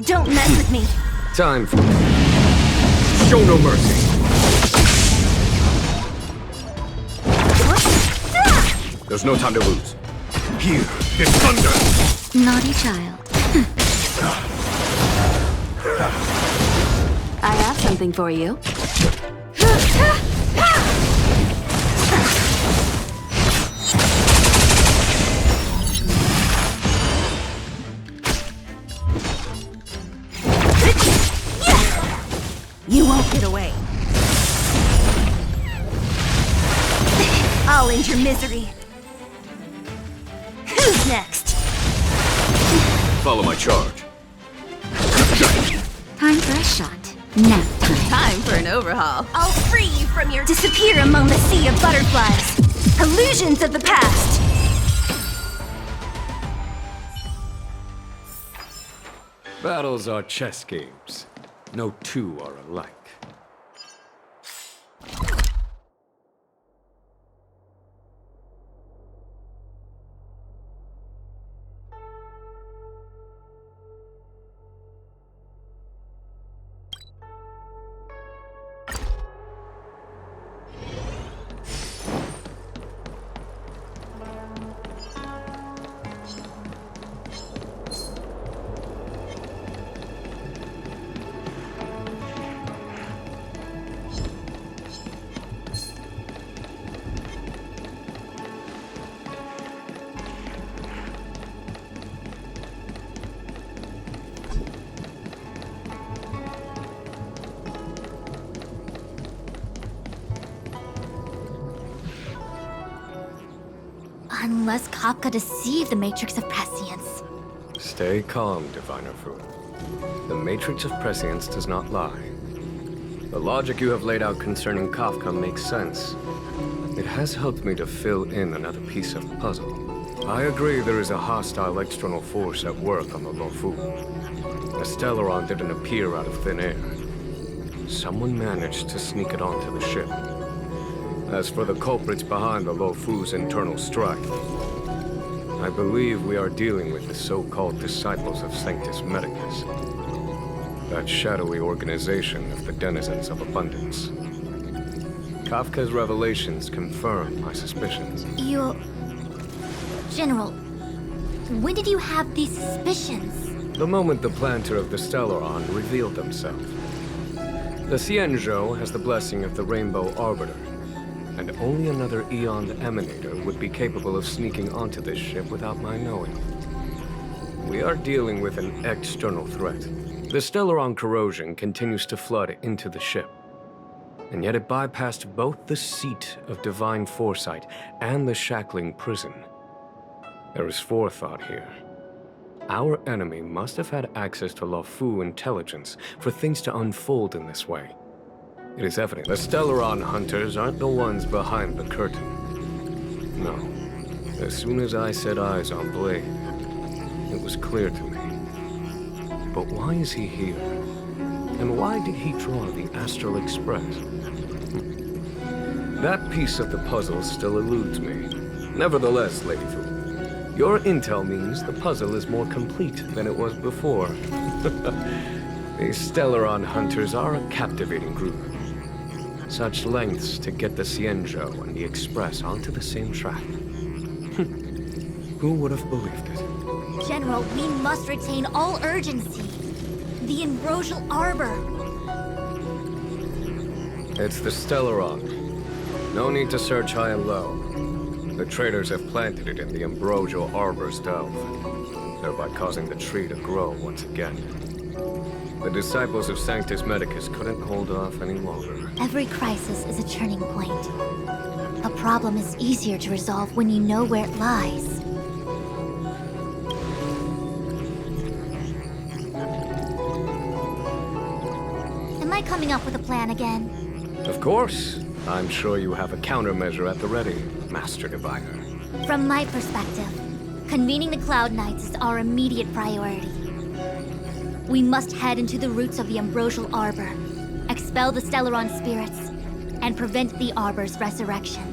Don't mess with me. Time for it. Show no mercy. There's no time to lose. Here is thunder! Naughty child. I have something for you. You won't get away. I'll end your misery. Who's next? Follow my charge. Time for a shot. Nap time. Time for an overhaul. I'll free you from your disappear among the sea of butterflies. Illusions of the past. Battles are chess games. No two are alike. Unless Kafka deceived the Matrix of Prescience. Stay calm, Diviner Fu. The Matrix of Prescience does not lie. The logic you have laid out concerning Kafka makes sense. It has helped me to fill in another piece of the puzzle. I agree there is a hostile external force at work on the Luofu. The Stellaron didn't appear out of thin air. Someone managed to sneak it onto the ship. As for the culprits behind the Luofu's internal strife, I believe we are dealing with the so-called disciples of Sanctus Medicus. That shadowy organization of the denizens of abundance. Kafka's revelations confirm my suspicions. General, when did you have these suspicions? The moment the planter of the Stellaron revealed himself. The Xianzhou has the blessing of the Rainbow Arbiter, and only another Eon Emanator would be capable of sneaking onto this ship without my knowing. We are dealing with an external threat. The Stellaron corrosion continues to flood into the ship, and yet it bypassed both the seat of divine foresight and the shackling prison. There is forethought here. Our enemy must have had access to Luofu intelligence for things to unfold in this way. It is evident the Stellaron hunters aren't the ones behind the curtain. No. As soon as I set eyes on Blade, it was clear to me. But why is he here? And why did he draw the Astral Express? That piece of the puzzle still eludes me. Nevertheless, Lady Fu, your intel means the puzzle is more complete than it was before. These Stellaron hunters are a captivating group. Such lengths to get the Xianzhou and the Express onto the same track. Who would have believed it? General, we must retain all urgency. The Ambrosial Arbor. It's the Stellaron. No need to search high and low. The traders have planted it in the Ambrosial Arbor's delve, thereby causing the tree to grow once again. The disciples of Sanctus Medicus couldn't hold off any longer. Every crisis is a turning point. A problem is easier to resolve when you know where it lies. Am I coming up with a plan again? Of course. I'm sure you have a countermeasure at the ready, Master Diviner. From my perspective, convening the Cloud Knights is our immediate priority. We must head into the roots of the Ambrosial Arbor, expel the Stellaron spirits, and prevent the Arbor's resurrection.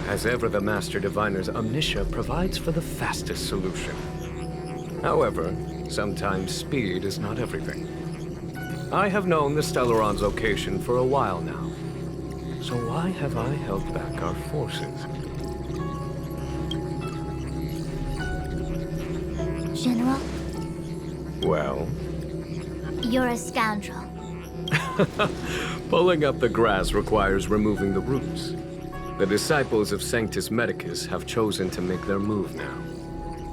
As ever, the Master Diviner's omniscia provides for the fastest solution. However, sometimes speed is not everything. I have known the Stellaron's location for a while now. So why have I held back our forces? General, Well? you're a scoundrel. Pulling up the grass requires removing the roots. The disciples of Sanctus Medicus have chosen to make their move now.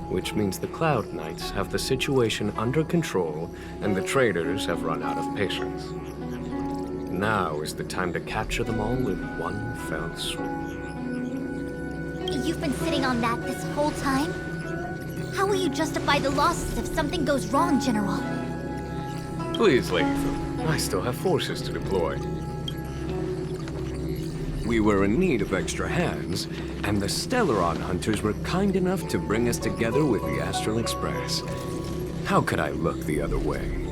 Which means the Cloud Knights have the situation under control, and the traitors have run out of patience. Now is the time to capture them all in one fell swoop. You've been sitting on that this whole time? How will you justify the losses if something goes wrong, General? Please, Lady Fu, I still have forces to deploy. We were in need of extra hands, and the Stellaron hunters were kind enough to bring us together with the Astral Express. How could I look the other way?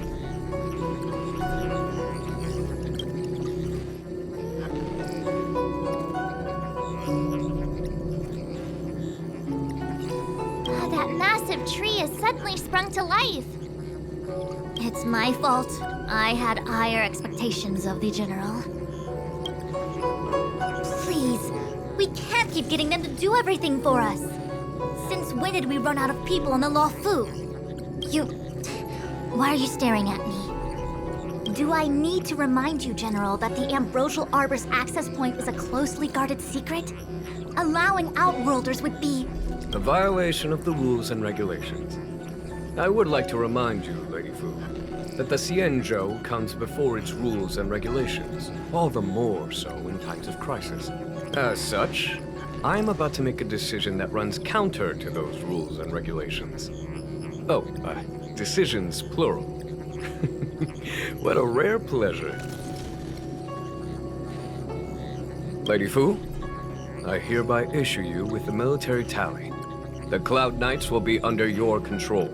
That massive tree has suddenly sprung to life. It's my fault. I had higher expectations of the General. Please, we can't keep getting them to do everything for us. Since when did we run out of people on the Luofu? Why are you staring at me? Do I need to remind you, General, that the Ambrosial Arbor's access point is a closely guarded secret? Allowing Outworlders would be... A violation of the rules and regulations. I would like to remind you, Lady Fu, that the Xianzhou comes before its rules and regulations, all the more so in times of crisis. As such, I am about to make a decision that runs counter to those rules and regulations. Oh, decisions plural. What a rare pleasure. Lady Fu, I hereby issue you with the military tally. The Cloud Knights will be under your control.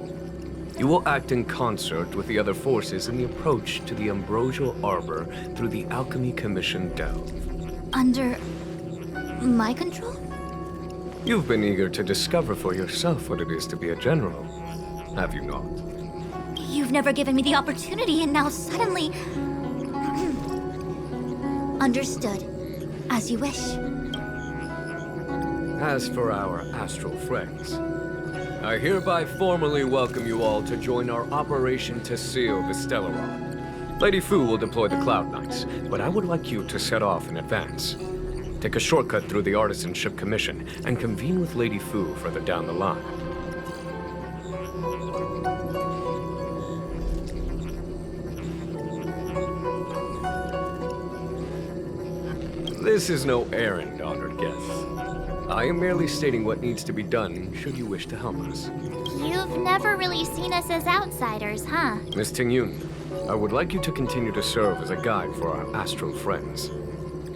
You will act in concert with the other forces in the approach to the Ambrosial Arbor through the Alchemy Commission delve. Under... my control? You've been eager to discover for yourself what it is to be a general, have you not? You've never given me the opportunity, and now suddenly... Understood. As you wish. As for our astral friends, I hereby formally welcome you all to join our operation to seal the Stellaron. Lady Fu will deploy the Cloud Knights, but I would like you to set off in advance. Take a shortcut through the Artisanship Commission and convene with Lady Fu further down the line. This is no errand, honored guests. I am merely stating what needs to be done should you wish to help us. You've never really seen us as outsiders, huh? Miss Tingyun, I would like you to continue to serve as a guide for our astral friends.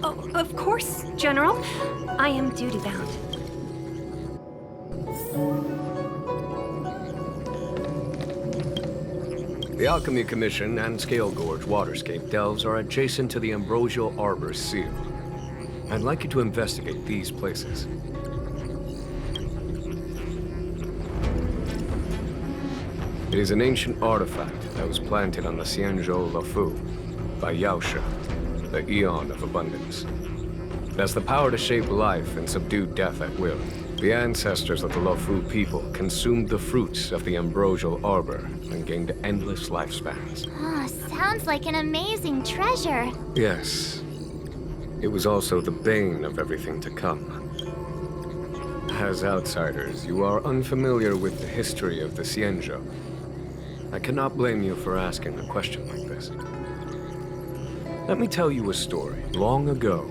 Oh, of course, General. I am duty-bound. The Alchemy Commission and Scale Gorge Waterscape delves are adjacent to the Ambrosial Arbor's seal. I'd like you to investigate these places. It is an ancient artifact that was planted on the Xianzhou Luofu by Yaoshe, the Eon of Abundance. It has the power to shape life and subdue death at will. The ancestors of the Luofu people consumed the fruits of the Ambrosial Arbor and gained endless lifespans. Oh, sounds like an amazing treasure. Yes. It was also the bane of everything to come. As outsiders, you are unfamiliar with the history of the Xianzhou. I cannot blame you for asking a question like this. Let me tell you a story. Long ago,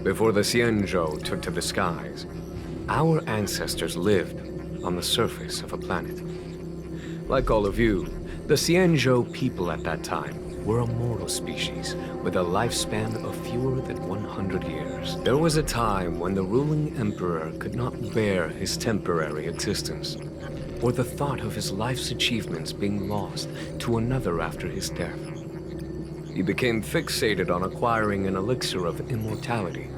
before the Xianzhou took to the skies, our ancestors lived on the surface of a planet. Like all of you, the Xianzhou people at that time were a mortal species with a lifespan of fewer than 100 years. There was a time when the ruling emperor could not bear his temporary existence, or the thought of his life's achievements being lost to another after his death. He became fixated on acquiring an elixir of immortality,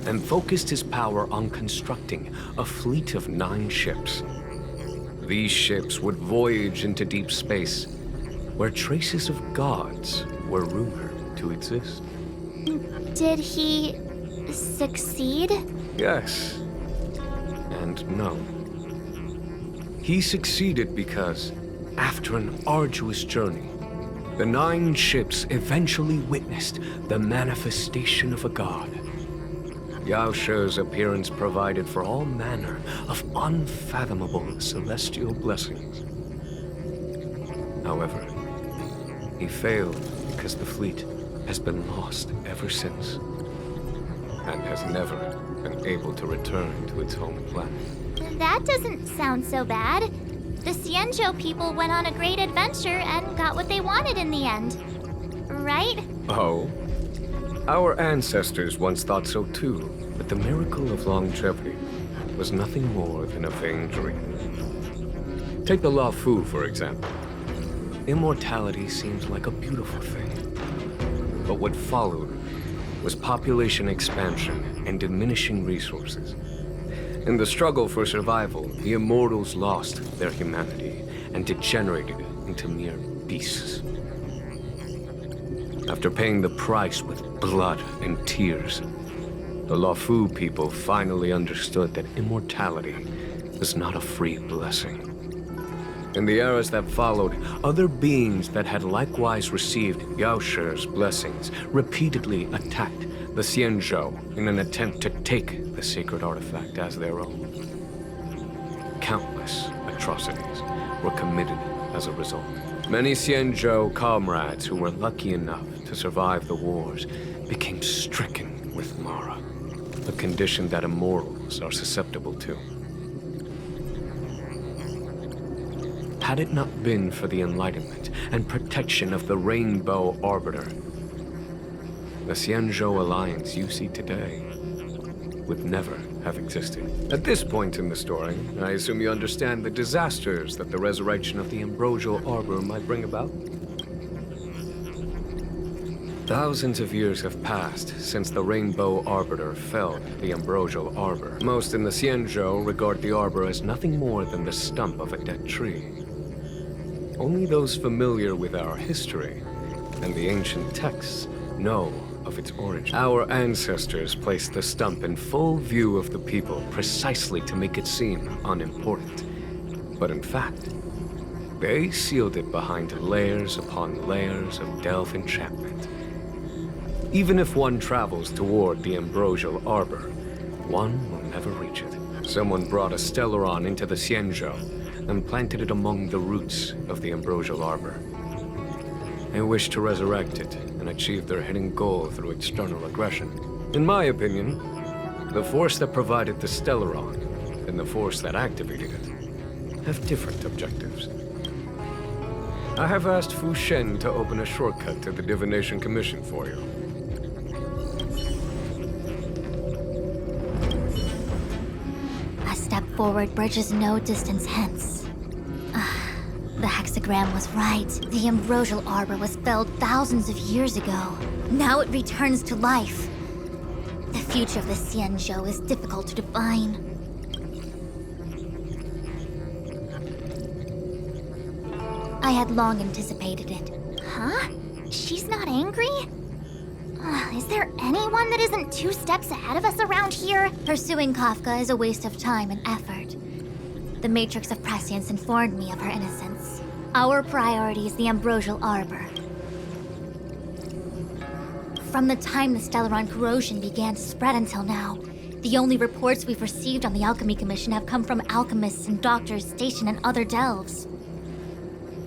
and focused his power on constructing a fleet of 9 ships. These ships would voyage into deep space, where traces of gods were rumored to exist. Did he succeed? Yes, and no. He succeeded because, after an arduous journey, the 9 ships eventually witnessed the manifestation of a god. Yao She's appearance provided for all manner of unfathomable celestial blessings. However, he failed because the fleet has been lost ever since, and has never been able to return to its home planet. That doesn't sound so bad. The Xianzhou people went on a great adventure and got what they wanted in the end. Right? Oh? Our ancestors once thought so too, but the miracle of longevity was nothing more than a vain dream. Take the Luofu, for example. Immortality seems like a beautiful thing. But what followed was population expansion and diminishing resources. In the struggle for survival, the immortals lost their humanity and degenerated into mere beasts. After paying the price with blood and tears, the Luofu people finally understood that immortality was not a free blessing. In the eras that followed, other beings that had likewise received Yao She's blessings repeatedly attacked the Xianzhou in an attempt to take the sacred artifact as their own. Countless atrocities were committed as a result. Many Xianzhou comrades who were lucky enough to survive the wars became stricken with Mara, a condition that immortals are susceptible to. Had it not been for the enlightenment and protection of the Rainbow Arbiter, the Xianzhou Alliance you see today would never have existed. At this point in the story, I assume you understand the disasters that the resurrection of the Ambrosial Arbor might bring about? Thousands of years have passed since the Rainbow Arbiter felled the Ambrosial Arbor. Most in the Xianzhou regard the Arbor as nothing more than the stump of a dead tree. Only those familiar with our history and the ancient texts know of its origin. Our ancestors placed the stump in full view of the people precisely to make it seem unimportant. But in fact, they sealed it behind layers upon layers of delve enchantment. Even if one travels toward the Ambrosial Arbor, one will never reach it. Someone brought a Stellaron into the Xianzhou and planted it among the roots of the Ambrosial Arbor. They wish to resurrect it and achieve their hidden goal through external aggression. In my opinion, the force that provided the Stellaron and the force that activated it have different objectives. I have asked Fu Shen to open a shortcut to the Divination Commission for you. A step forward bridges no distance hence. The hexagram was right. The Ambrosial Arbor was felled thousands of years ago. Now it returns to life. The future of the Xianzhou is difficult to define. I had long anticipated it. Huh? She's not angry? Is there anyone that isn't 2 steps ahead of us around here? Pursuing Kafka is a waste of time and effort. The Matrix of Prescience informed me of her innocence. Our priority is the Ambrosial Arbor. From the time the Stellaron corrosion began to spread until now, the only reports we've received on the Alchemy Commission have come from alchemists and doctors stationed in other delves.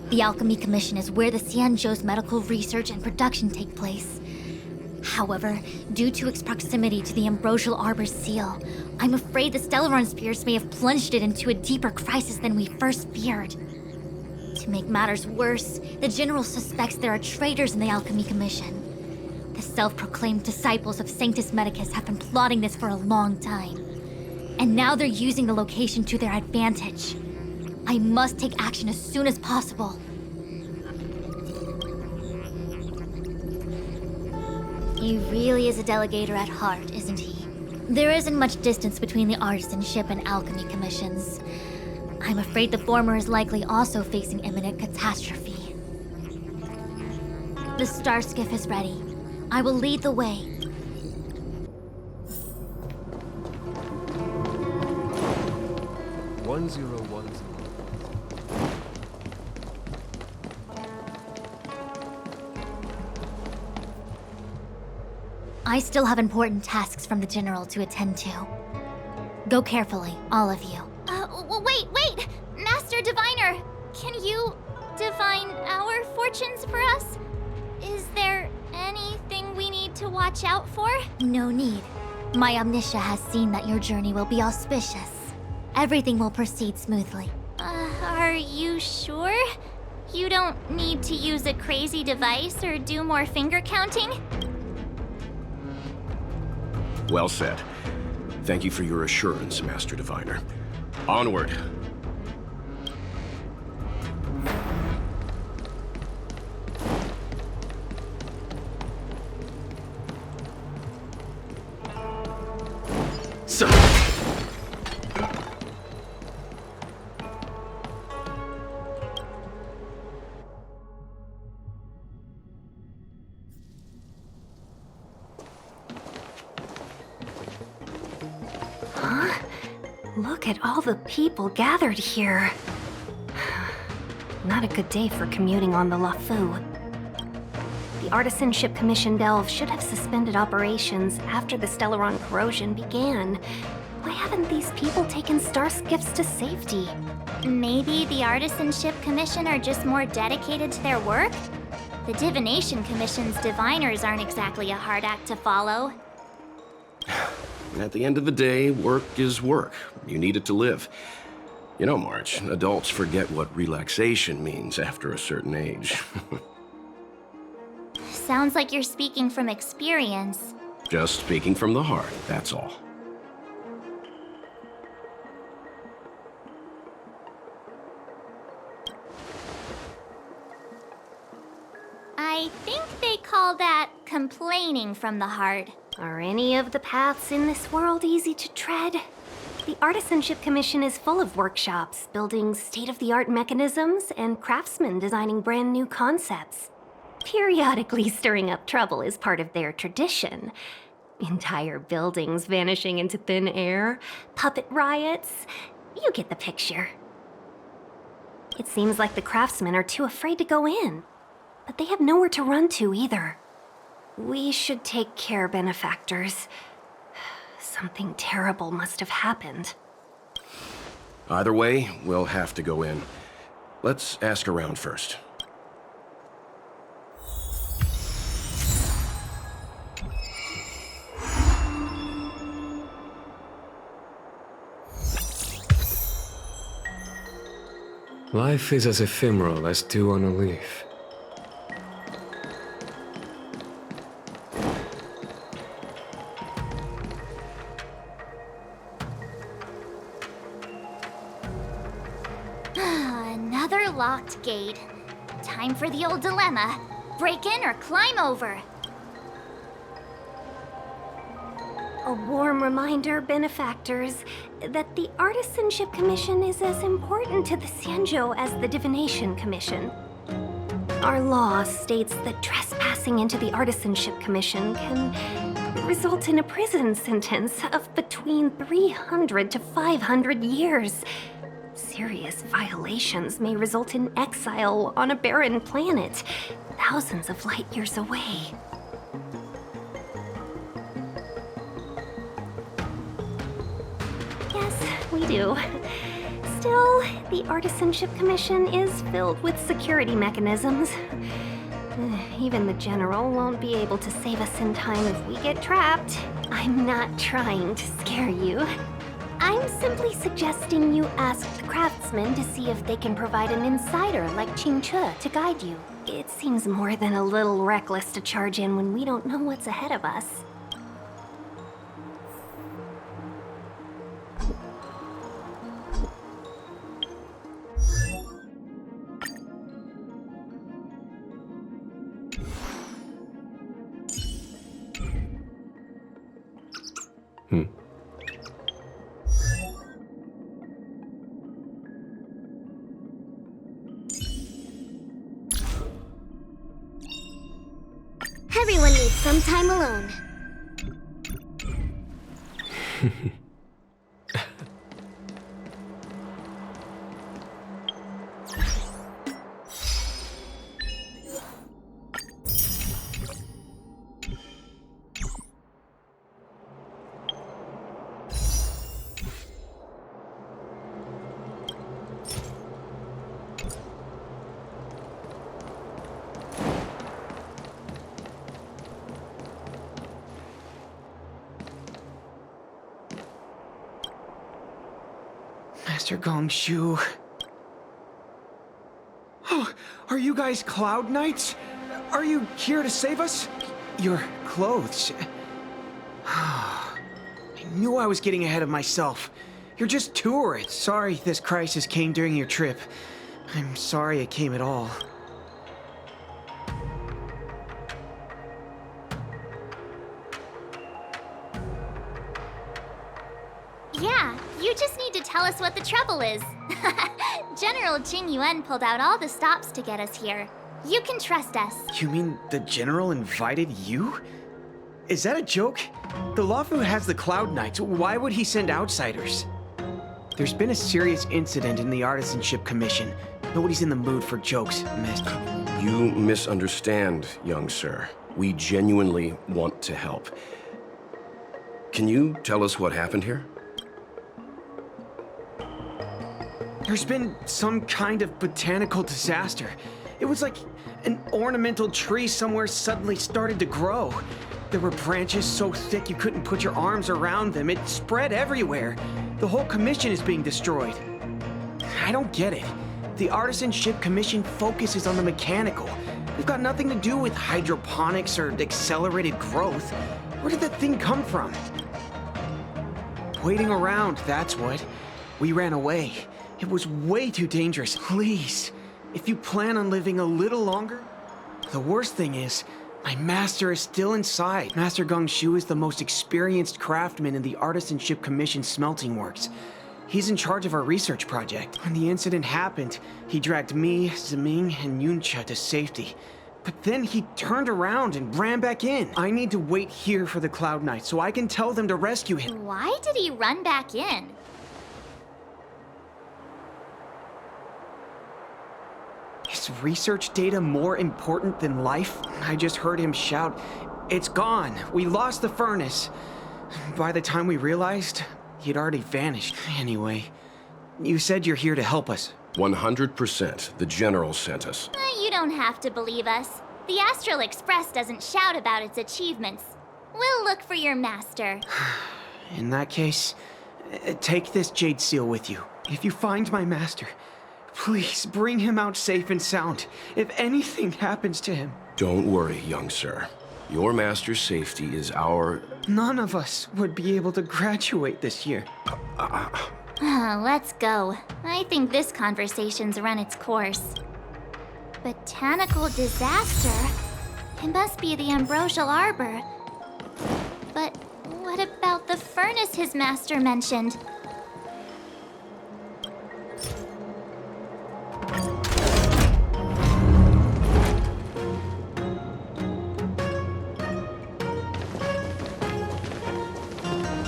The Alchemy Commission is where the Xianzhou's medical research and production take place. However, due to its proximity to the Ambrosial Arbor's seal, I'm afraid the Stellaron spirits may have plunged it into a deeper crisis than we first feared. To make matters worse, the General suspects there are traitors in the Alchemy Commission. The self-proclaimed disciples of Sanctus Medicus have been plotting this for a long time. And now they're using the location to their advantage. I must take action as soon as possible. He really is a delegator at heart, isn't he? There isn't much distance between the Artisan Ship and Alchemy Commissions. I'm afraid the former is likely also facing imminent catastrophe. The star skiff is ready. I will lead the way. One zero one. I still have important tasks from the General to attend to. Go carefully, all of you. Wait! Master Diviner! Can you divine our fortunes for us? Is there anything we need to watch out for? No need. My Omniscia has seen that your journey will be auspicious. Everything will proceed smoothly. Are you sure? You don't need to use a crazy device or do more finger counting? Well said. Thank you for your assurance, Master Diviner. Onward. So. Look at all the people gathered here. Not a good day for commuting on the Luofu. The Artisanship Commission Delve should have suspended operations after the Stellaron corrosion began. Why haven't these people taken star skiffs to safety? Maybe the Artisanship Commission are just more dedicated to their work? The Divination Commission's diviners aren't exactly a hard act to follow. At the end of the day, work is work. You need it to live. You know, March, adults forget what relaxation means after a certain age. Sounds like you're speaking from experience. Just speaking from the heart, that's all. I think they call that complaining from the heart. Are any of the paths in this world easy to tread? The Artisanship Commission is full of workshops, building state-of-the-art mechanisms, and craftsmen designing brand new concepts. Periodically stirring up trouble is part of their tradition. Entire buildings vanishing into thin air, puppet riots. You get the picture. It seems like the craftsmen are too afraid to go in, but they have nowhere to run to either. We should take care, benefactors. Something terrible must have happened. Either way, we'll have to go in. Let's ask around first. Life is as ephemeral as dew on a leaf. Another locked gate. Time for the old dilemma. Break in or climb over. A warm reminder, benefactors, that the Artisanship Commission is as important to the Xianzhou as the Divination Commission. Our law states that trespassing into the Artisanship Commission can result in a prison sentence of between 300 to 500 years. Serious violations may result in exile on a barren planet, thousands of light years away. Yes, we do. Still, the Artisanship Commission is filled with security mechanisms. Even the General won't be able to save us in time if we get trapped. I'm not trying to scare you. I'm simply suggesting you ask the craftsmen to see if they can provide an insider like Qingche to guide you. It seems more than a little reckless to charge in when we don't know what's ahead of us. Everyone needs some time alone. Master Gongshu. Oh, are you guys Cloud Knights? Are you here to save us? Your clothes. I knew I was getting ahead of myself. You're just tourists. Sorry this crisis came during your trip. I'm sorry it came at all. Yeah, you just need to tell us what the trouble is. General Jing Yuan pulled out all the stops to get us here. You can trust us. You mean the General invited you? Is that a joke? The Luofu has the Cloud Knights. Why would he send outsiders? There's been a serious incident in the Artisanship Commission. Nobody's in the mood for jokes, Master. You misunderstand, young sir. We genuinely want to help. Can you tell us what happened here? There's been some kind of botanical disaster. It was like an ornamental tree somewhere suddenly started to grow. There were branches so thick you couldn't put your arms around them. It spread everywhere. The whole commission is being destroyed. I don't get it. The Artisanship Commission focuses on the mechanical. We've got nothing to do with hydroponics or accelerated growth. Where did that thing come from? Waiting around, that's what. We ran away. It was way too dangerous. Please, if you plan on living a little longer... The worst thing is, my master is still inside. Master Gongshu is the most experienced craftsman in the Artisanship Commission smelting works. He's in charge of our research project. When the incident happened, he dragged me, Zeming, and Yuncha to safety. But then he turned around and ran back in. I need to wait here for the Cloud Knight so I can tell them to rescue him. Why did he run back in? Is research data more important than life? I just heard him shout, "It's gone! We lost the furnace!" By the time we realized, he'd already vanished. Anyway, you said you're here to help us. 100%. The General sent us. You don't have to believe us. The Astral Express doesn't shout about its achievements. We'll look for your master. In that case, take this jade seal with you. If you find my master, please bring him out safe and sound. If anything happens to him... Don't worry, young sir. Your master's safety is our... None of us would be able to graduate this year. Let's go. I think this conversation's run its course. Botanical disaster? It must be the Ambrosial Arbor. But what about the furnace his master mentioned?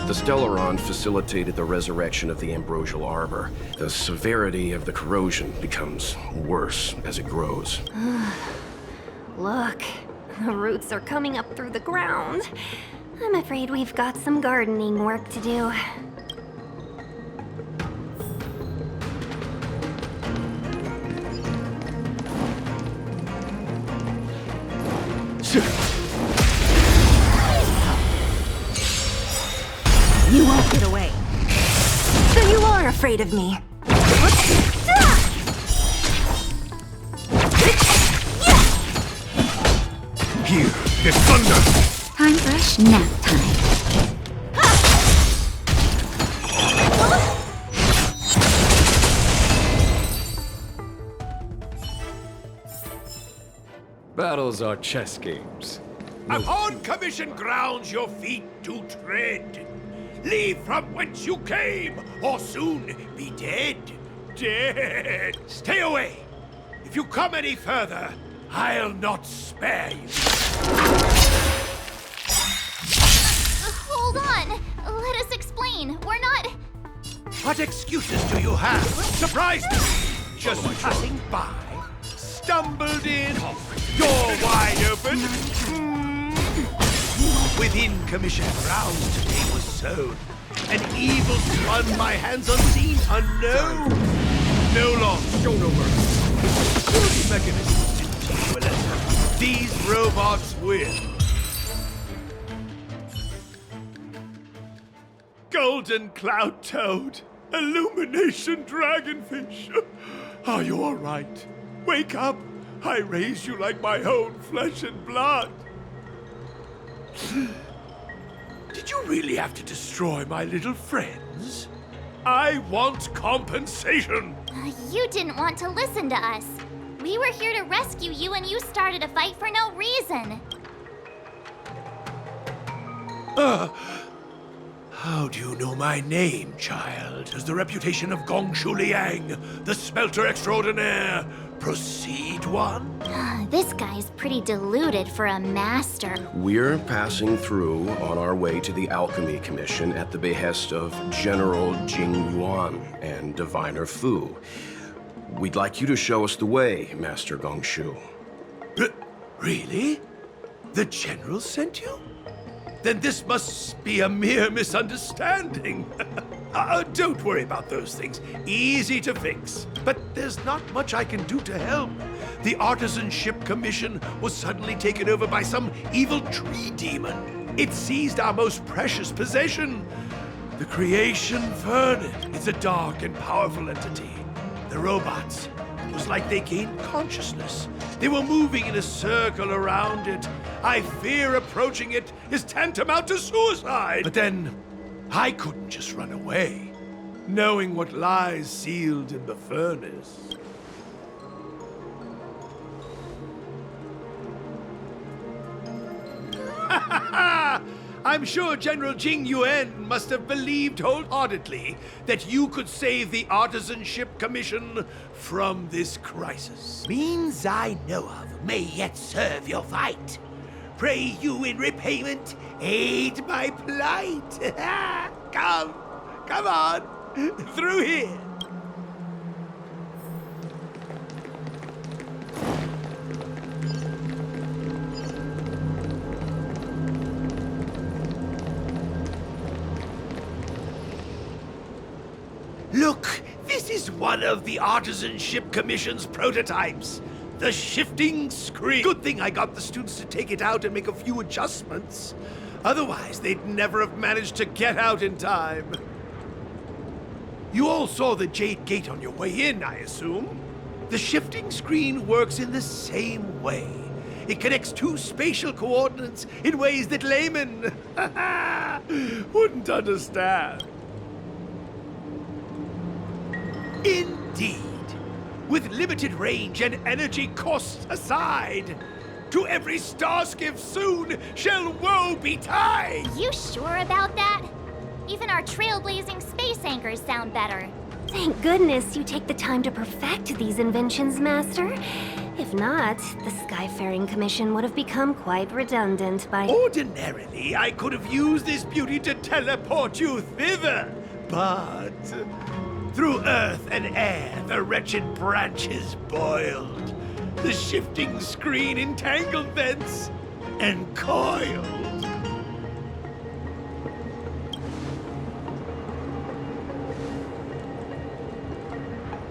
The Stellaron facilitated the resurrection of the Ambrosial Arbor. The severity of the corrosion becomes worse as it grows. Look, the roots are coming up through the ground. I'm afraid we've got some gardening work to do. You won't get away. So you are afraid of me. Here, there's thunder! Time for nap time. Battles are chess games. Upon commission grounds your feet do tread. Leave from whence you came, or soon be dead. Dead! Stay away! If you come any further, I'll not spare you. hold on. Let us explain. We're not... What excuses do you have? Surprised me! Just passing by, stumbled in, door wide open. Within commission grounds today was sown. An evil spun by hands unseen, unknown. No longer show no mercy. Security mechanisms didn't. These robots will. Golden cloud toad, illumination dragonfish. Are you all right? Wake up. I raised you like my own flesh and blood. Did you really have to destroy my little friends? I want compensation. You didn't want to listen to us. We were here to rescue you and you started a fight for no reason. How do you know my name, child? Does the reputation of Xianzhou Liang, the smelter extraordinaire, precede one? This guy's pretty deluded for a master. We're passing through on our way to the Alchemy Commission at the behest of General Jing Yuan and Diviner Fu. We'd like you to show us the way, Master Xianzhou. Really? The General sent you? Then this must be a mere misunderstanding. Don't worry about those things. Easy to fix. But there's not much I can do to help. The Artisanship Commission was suddenly taken over by some evil tree demon. It seized our most precious possession, the creation furnace. It's a dark and powerful entity. The robots, it was like they gained consciousness. They were moving in a circle around it. I fear approaching it is tantamount to suicide. But then, I couldn't just run away, knowing what lies sealed in the furnace. I'm sure General Jing Yuan must have believed wholeheartedly that you could save the Artisanship Commission from this crisis. Means I know of may yet serve your fight. Pray you in repayment aid my plight. Come on, through here. Look, this is one of the Artisanship Commission's prototypes. The shifting screen. Good thing I got the students to take it out and make a few adjustments. Otherwise, they'd never have managed to get out in time. You all saw the Jade Gate on your way in, I assume? The shifting screen works in the same way. It connects two spatial coordinates in ways that laymen wouldn't understand. Indeed. With limited range and energy costs aside, to every starskiff soon shall woe betide! You sure about that? Even our trailblazing space anchors sound better. Thank goodness you take the time to perfect these inventions, Master. If not, the Skyfaring Commission would have become quite redundant by... Ordinarily, I could have used this beauty to teleport you thither, but... through earth and air, the wretched branches boiled. The shifting screen entangled thence and coiled.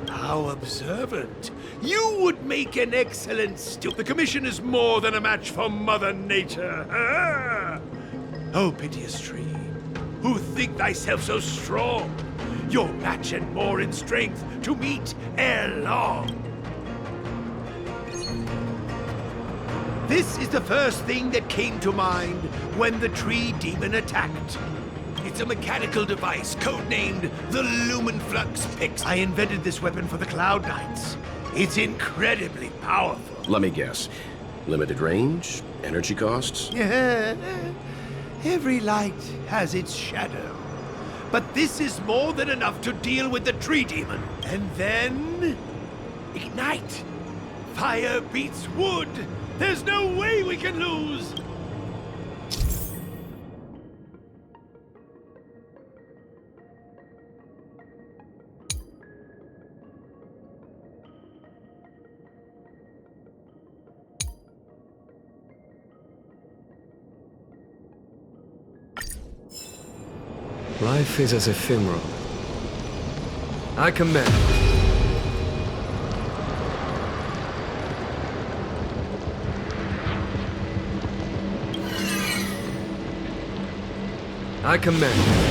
How observant. You would make an excellent steward. The Commission is more than a match for Mother Nature. Oh, piteous tree, who think thyself so strong, your match and more in strength to meet ere long. This is the first thing that came to mind when the tree demon attacked. It's a mechanical device codenamed the Lumenflux Pix. I invented this weapon for the Cloud Knights. It's incredibly powerful. Let me guess. Limited range? Energy costs? Every light has its shadow. But this is more than enough to deal with the tree demon. And then... ignite! Fire beats wood! There's no way we can lose! Life is as ephemeral. I command. I command.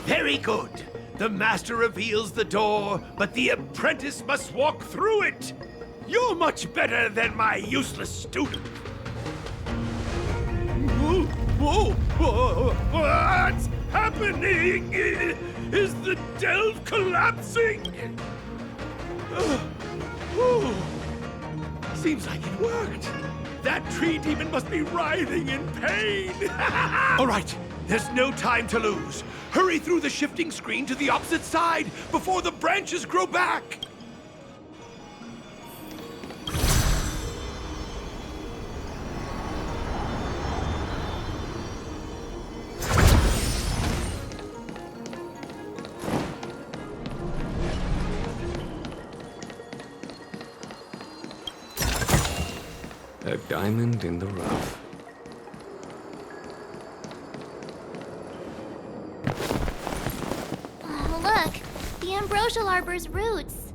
Very good. The master reveals the door, but the apprentice must walk through it. You're much better than my useless student. What's happening? Is the delve collapsing? Seems like it worked. That tree demon must be writhing in pain. All right, there's no time to lose. Hurry through the shifting screen to the opposite side before the branches grow back. A diamond in the rough. Oh, look! The ambrosial arbor's roots.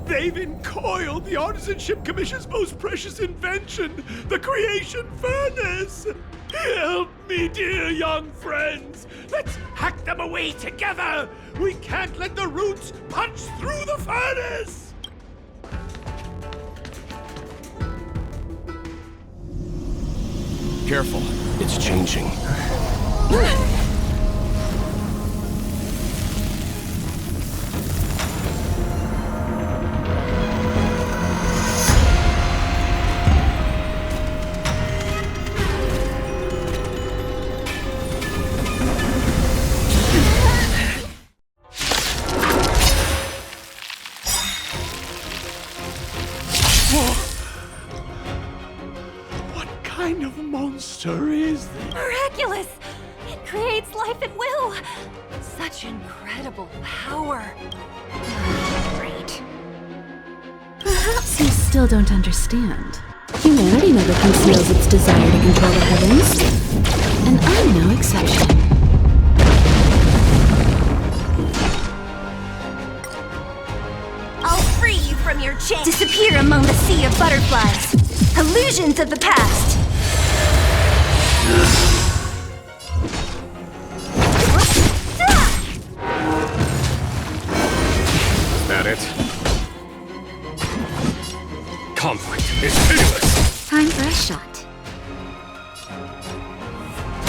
They've encoiled the Artisanship Commission's most precious invention, the creation furnace! Help me, dear young friends! Let's hack them away together! We can't let the roots punch through the furnace! Careful, it's changing. What kind of monster is this? Miraculous! It creates life at will! Such incredible power. Great. Perhaps you still don't understand. Humanity never conceals its desire to control the heavens. And I'm no exception. I'll free you from your chain. Disappear among the sea of butterflies. Illusions of the past. That it? Conflict is pitiless! Time for a shot.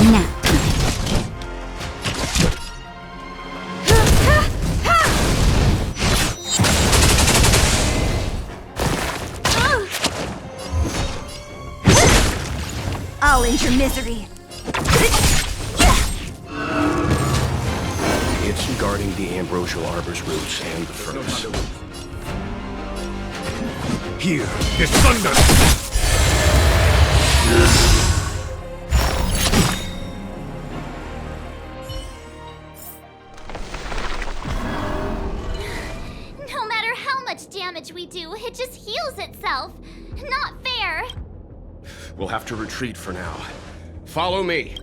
Nap time. I'll end your misery. It's guarding the ambrosial arbor's roots and the furnace. Here is thunder! No matter how much damage we do, it just heals itself. Not fair. We'll have to retreat for now. Follow me.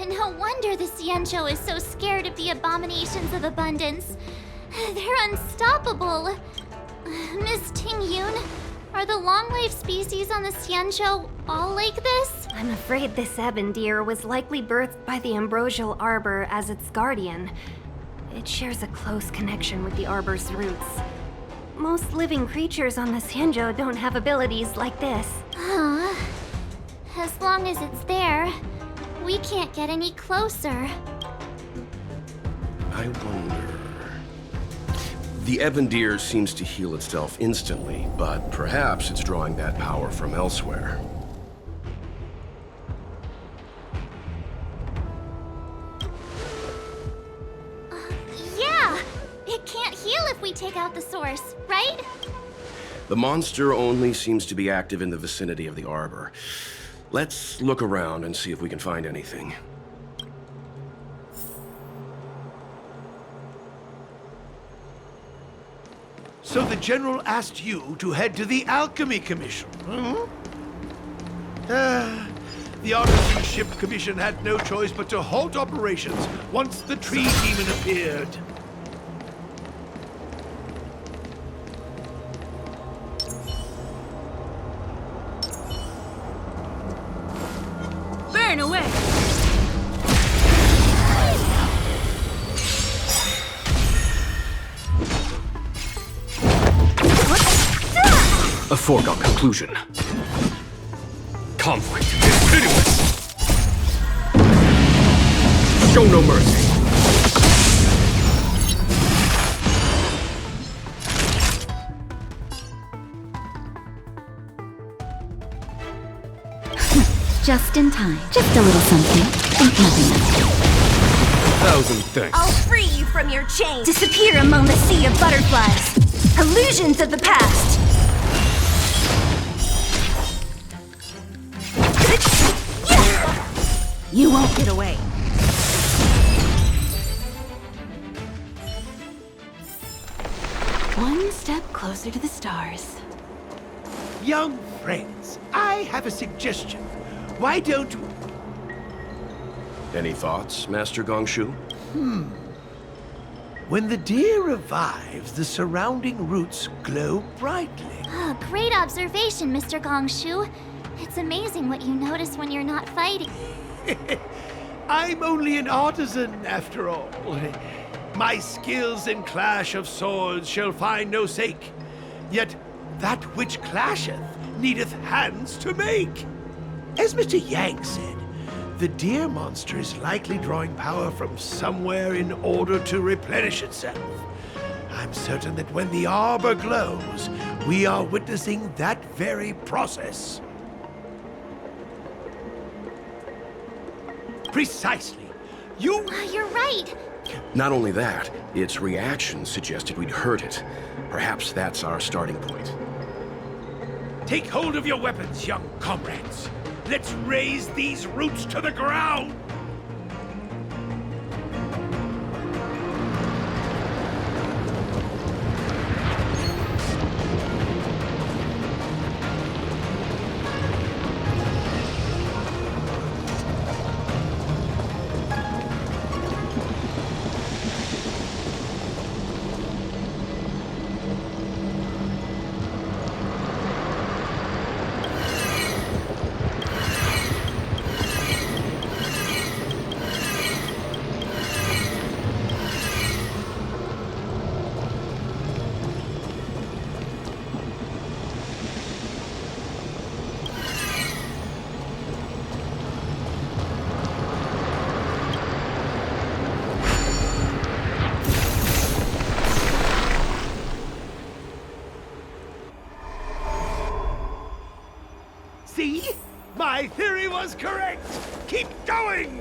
No wonder the Xianzhou is so scared of the abominations of abundance. They're unstoppable. Miss Tingyun, are the long-life species on the Xianzhou all like this? I'm afraid this ebon deer was likely birthed by the ambrosial arbor as its guardian. It shares a close connection with the arbor's roots. Most living creatures on the Xianzhou don't have abilities like this. Huh. As long as it's there, we can't get any closer. I wonder... The ebon deer seems to heal itself instantly, but perhaps it's drawing that power from elsewhere. Yeah! It can't heal if we take out the source, right? The monster only seems to be active in the vicinity of the arbor. Let's look around and see if we can find anything. So the General asked you to head to the Alchemy Commission, the Artisanship Commission had no choice but to halt operations once the Tree Demon appeared. Burn away! A foregone conclusion. Conflict is pitiless. Show no mercy. Just in time. Just a little something. Think nothing of it. 1,000 thanks. I'll free you from your chains. Disappear among the sea of butterflies. Illusions of the past. You won't get away. One step closer to the stars. Young friends, I have a suggestion. Why don't we... Any thoughts, Master Gongshu? When the deer revives, the surrounding roots glow brightly. Oh, great observation, Mr. Gongshu. It's amazing what you notice when you're not fighting. I'm only an artisan, after all. My skills in clash of swords shall find no sake. Yet that which clasheth needeth hands to make. As Mr. Yang said, the deer monster is likely drawing power from somewhere in order to replenish itself. I'm certain that when the arbor glows, we are witnessing that very process. Precisely. You're right. Not only that, its reaction suggested we'd hurt it. Perhaps that's our starting point. Take hold of your weapons, young comrades. Let's raise these roots to the ground. See? My theory was correct! Keep going!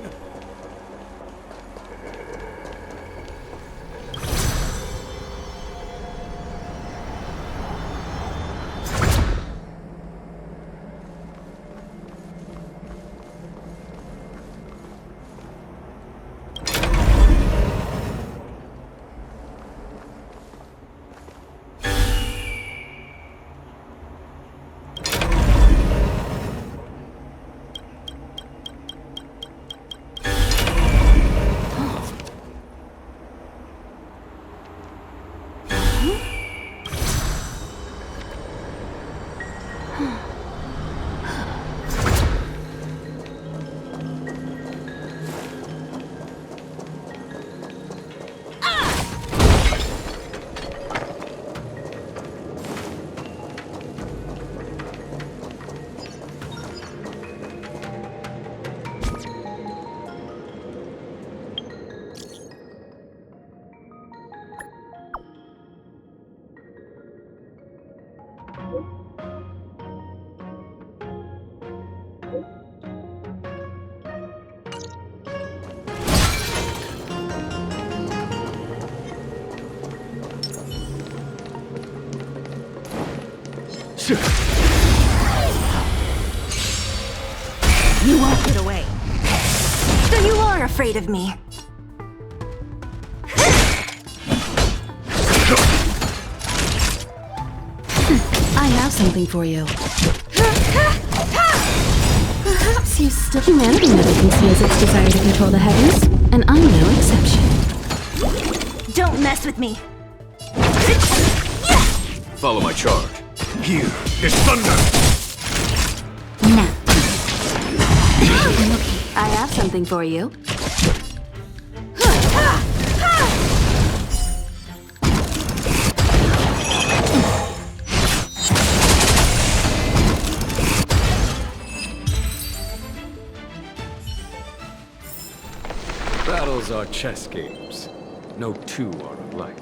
You won't get away. So you are afraid of me. I have something for you. Perhaps you still... Humanity never conceals its desire to control the heavens, and I'm no exception. Don't mess with me. Follow my charge. Here is thunder! Now. I have something for you. Battles are chess games. No two are alike.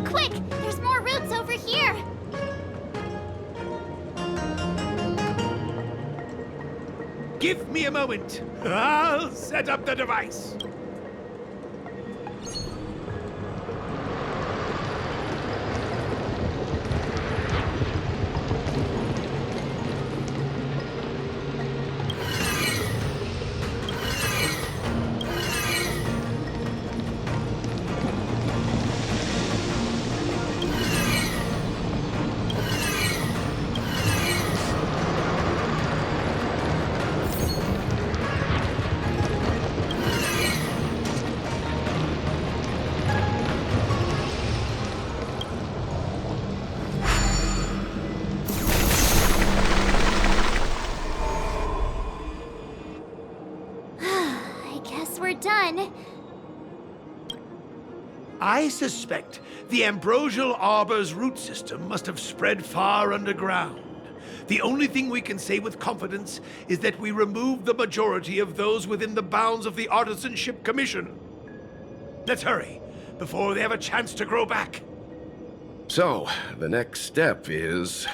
Quick! There's more routes over here! Give me a moment. I'll set up the device. We're done. I suspect the Ambrosial Arbor's root system must have spread far underground. The only thing we can say with confidence is that we removed the majority of those within the bounds of the Artisanship Commission. Let's hurry, before they have a chance to grow back. So, the next step is...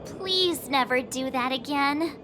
Please never do that again.